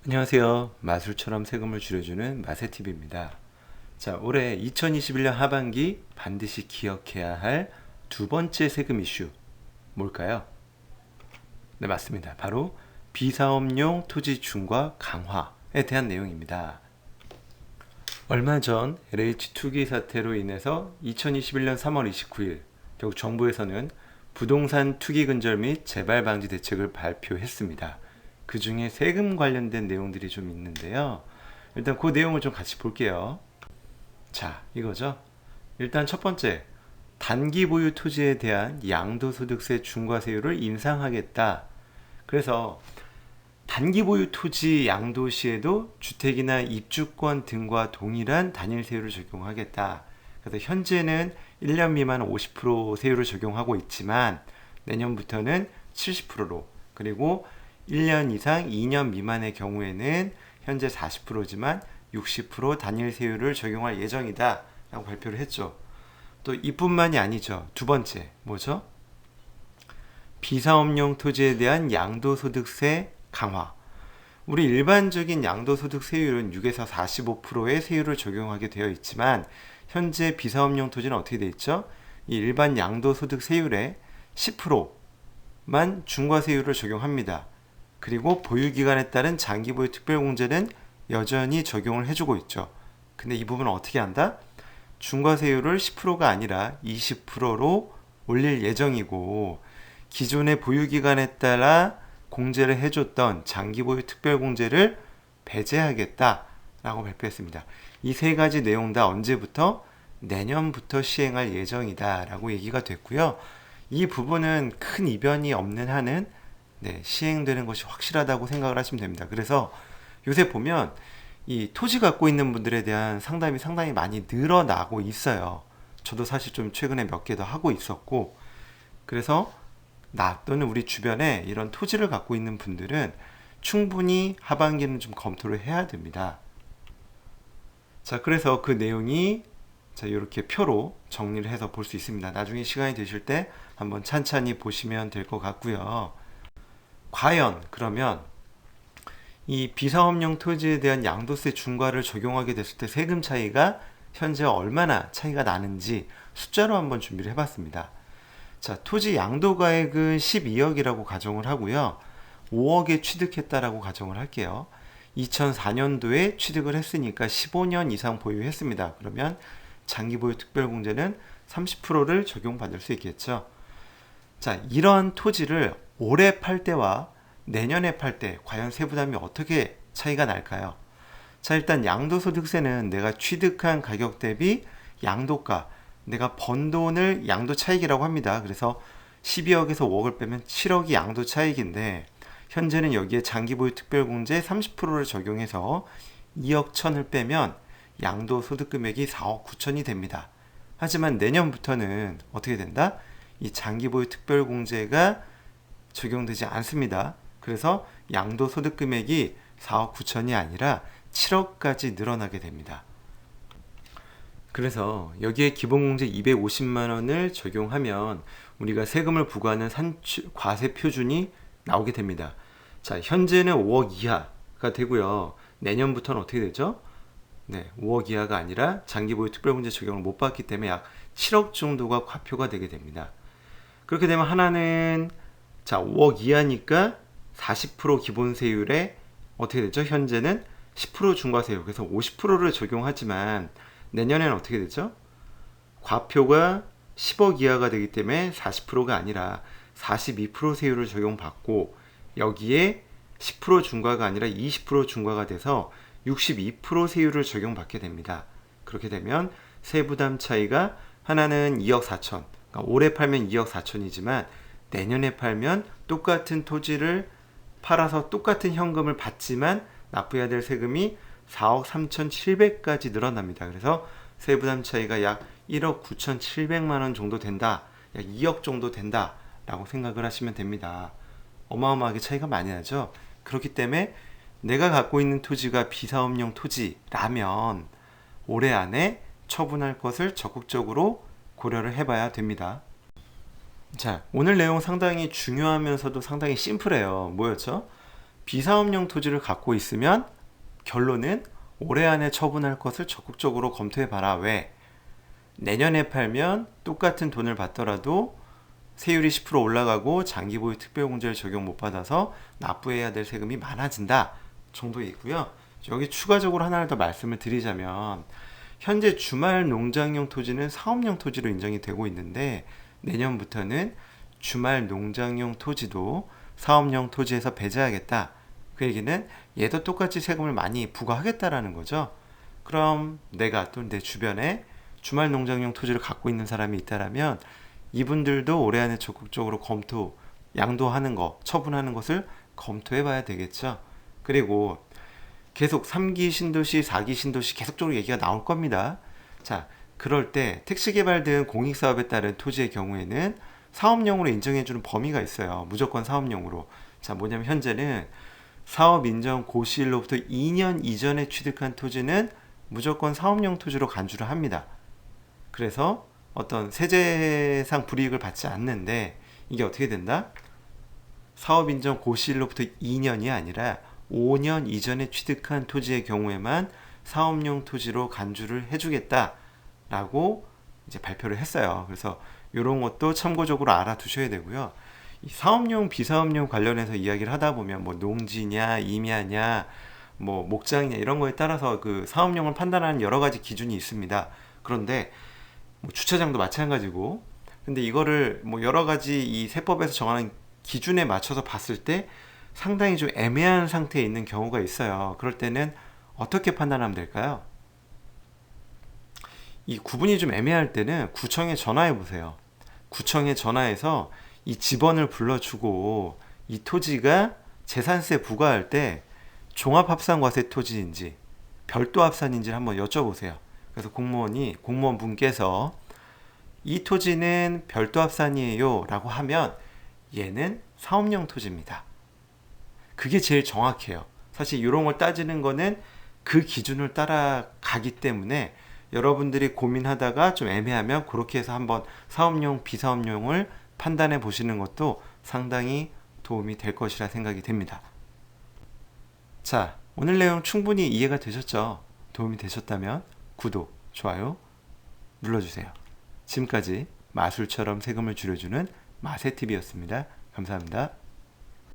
안녕하세요. 마술처럼 세금을 줄여주는 마세TV입니다. 자, 올해 2021년 하반기 반드시 기억해야 할 두 번째 세금 이슈 뭘까요? 네, 맞습니다. 바로 비사업용 토지 중과 강화에 대한 내용입니다. 얼마 전 LH 투기 사태로 인해서 2021년 3월 29일 결국 정부에서는 부동산 투기 근절 및 재발 방지 대책을 발표했습니다. 그 중에 세금 관련된 내용들이 좀 있는데요. 일단 그 내용을 좀 같이 볼게요. 자, 이거죠. 일단 첫 번째, 단기 보유 토지에 대한 양도소득세 중과세율을 인상하겠다. 그래서 단기 보유 토지 양도 시에도 주택이나 입주권 등과 동일한 단일세율을 적용하겠다. 그래서 현재는 1년 미만 50% 세율을 적용하고 있지만 내년부터는 70%로, 그리고 1년 이상 2년 미만의 경우에는 현재 40%지만 60% 단일세율을 적용할 예정이다 라고 발표를 했죠. 또 이뿐만이 아니죠. 두 번째 뭐죠? 비사업용 토지에 대한 양도소득세 강화. 우리 일반적인 양도소득세율은 6에서 45%의 세율을 적용하게 되어 있지만 현재 비사업용 토지는 어떻게 되어 있죠? 이 일반 양도소득세율의 10%만 중과세율을 적용합니다. 그리고 보유기간에 따른 장기보유 특별공제는 여전히 적용을 해주고 있죠. 근데 이 부분은 어떻게 한다? 중과세율을 10%가 아니라 20%로 올릴 예정이고, 기존의 보유기간에 따라 공제를 해줬던 장기보유 특별공제를 배제하겠다라고 발표했습니다. 이 세 가지 내용 다 언제부터? 내년부터 시행할 예정이다 라고 얘기가 됐고요. 이 부분은 큰 이변이 없는 한은 시행되는 것이 확실하다고 생각을 하시면 됩니다. 그래서 요새 보면 이 토지 갖고 있는 분들에 대한 상담이 상당히 많이 늘어나고 있어요. 저도 사실 좀 최근에 몇 개 더 하고 있었고, 그래서 나 또는 우리 주변에 이런 토지를 갖고 있는 분들은 충분히 하반기는 좀 검토를 해야 됩니다. 자, 그래서 그 내용이 이렇게 표로 정리를 해서 볼 수 있습니다. 나중에 시간이 되실 때 한번 찬찬히 보시면 될 것 같고요. 과연 그러면 이 비사업용 토지에 대한 양도세 중과를 적용하게 됐을 때 세금 차이가 현재 얼마나 차이가 나는지 숫자로 한번 준비를 해봤습니다. 자, 토지 양도가액은 12억이라고 가정을 하고요. 5억에 취득했다라고 가정을 할게요. 2004년도에 취득을 했으니까 15년 이상 보유했습니다. 그러면 장기보유 특별공제는 30%를 적용받을 수 있겠죠. 자, 이런 토지를 올해 팔 때와 내년에 팔 때 과연 세부담이 어떻게 차이가 날까요? 자, 일단 양도소득세는 내가 취득한 가격 대비 양도가, 내가 번 돈을 양도 차익이라고 합니다. 그래서 12억에서 5억을 빼면 7억이 양도 차익인데, 현재는 여기에 장기보유 특별공제 30%를 적용해서 2억 1천을 빼면 양도소득 금액이 4억 9천이 됩니다. 하지만 내년부터는 어떻게 된다? 이 장기보유 특별공제가 적용되지 않습니다. 그래서 양도소득 금액이 4억 9천이 아니라 7억까지 늘어나게 됩니다. 그래서 여기에 기본공제 250만 원을 적용하면 우리가 세금을 부과하는 과세 표준이 나오게 됩니다. 자, 현재는 5억 이하가 되고요. 내년부터는 어떻게 되죠? 5억 이하가 아니라 장기보유 특별공제 적용을 못 받기 때문에 약 7억 정도가 과표가 되게 됩니다. 그렇게 되면 하나는 5억 이하니까 40% 기본세율에 어떻게 되죠? 현재는 10% 중과세율, 그래서 50%를 적용하지만 내년에는 어떻게 되죠? 과표가 10억 이하가 되기 때문에 40%가 아니라 42% 세율을 적용받고, 여기에 10% 중과가 아니라 20% 중과가 돼서 62% 세율을 적용받게 됩니다. 그렇게 되면 세부담 차이가 하나는 2억 4천, 그러니까 올해 팔면 2억 4천이지만 내년에 팔면 똑같은 토지를 팔아서 똑같은 현금을 받지만 납부해야 될 세금이 4억 3,700까지 늘어납니다. 그래서 세부담 차이가 약 1억 9,700만 원 정도 된다, 약 2억 정도 된다 라고 생각을 하시면 됩니다. 어마어마하게 차이가 많이 나죠. 그렇기 때문에 내가 갖고 있는 토지가 비사업용 토지라면 올해 안에 처분할 것을 적극적으로 고려를 해봐야 됩니다. 자, 오늘 내용 상당히 중요하면서도 상당히 심플해요. 뭐였죠? 비사업용 토지를 갖고 있으면 결론은 올해 안에 처분할 것을 적극적으로 검토해봐라. 왜? 내년에 팔면 똑같은 돈을 받더라도 세율이 10% 올라가고 장기보유 특별공제를 적용 못 받아서 납부해야 될 세금이 많아진다 정도에 있고요. 여기 추가적으로 하나를 더 말씀을 드리자면 현재 주말 농장용 토지는 사업용 토지로 인정이 되고 있는데 내년부터는 주말 농장용 토지도 사업용 토지에서 배제하겠다. 그 얘기는 얘도 똑같이 세금을 많이 부과하겠다라는 거죠. 그럼 내가 또 내 주변에 주말 농장용 토지를 갖고 있는 사람이 있다라면 이분들도 올해 안에 적극적으로 양도하는 거, 처분하는 것을 검토해 봐야 되겠죠. 그리고 계속 3기 신도시, 4기 신도시 계속적으로 얘기가 나올 겁니다. 자, 그럴 때 택지개발 등 공익사업에 따른 토지의 경우에는 사업용으로 인정해주는 범위가 있어요. 무조건 사업용으로. 자, 뭐냐면 현재는 사업 인정 고시일로부터 2년 이전에 취득한 토지는 무조건 사업용 토지로 간주를 합니다. 그래서 어떤 세제상 불이익을 받지 않는데 이게 어떻게 된다? 사업 인정 고시일로부터 2년이 아니라 5년 이전에 취득한 토지의 경우에만 사업용 토지로 간주를 해주겠다라고 이제 발표를 했어요. 그래서 이런 것도 참고적으로 알아두셔야 되고요. 이 사업용, 비사업용 관련해서 이야기를 하다 보면 뭐 농지냐, 임야냐, 뭐 목장이냐 이런 거에 따라서 그 사업용을 판단하는 여러 가지 기준이 있습니다. 그런데 뭐 주차장도 마찬가지고, 근데 이거를 뭐 여러 가지 이 세법에서 정하는 기준에 맞춰서 봤을 때 상당히 좀 애매한 상태에 있는 경우가 있어요. 그럴 때는 어떻게 판단하면 될까요? 이 구분이 좀 애매할 때는 구청에 전화해 보세요. 구청에 전화해서 이 직원을 불러주고 이 토지가 재산세 부과할 때 종합합산과세 토지인지 별도 합산인지 한번 여쭤보세요. 그래서 공무원분께서 이 토지는 별도 합산이에요 라고 하면 얘는 사업용 토지입니다. 그게 제일 정확해요. 사실 이런 걸 따지는 거는 그 기준을 따라가기 때문에 여러분들이 고민하다가 좀 애매하면 그렇게 해서 한번 사업용, 비사업용을 판단해 보시는 것도 상당히 도움이 될 것이라 생각이 됩니다. 자, 오늘 내용 충분히 이해가 되셨죠? 도움이 되셨다면 구독, 좋아요 눌러주세요. 지금까지 마술처럼 세금을 줄여주는 마세TV였습니다. 감사합니다.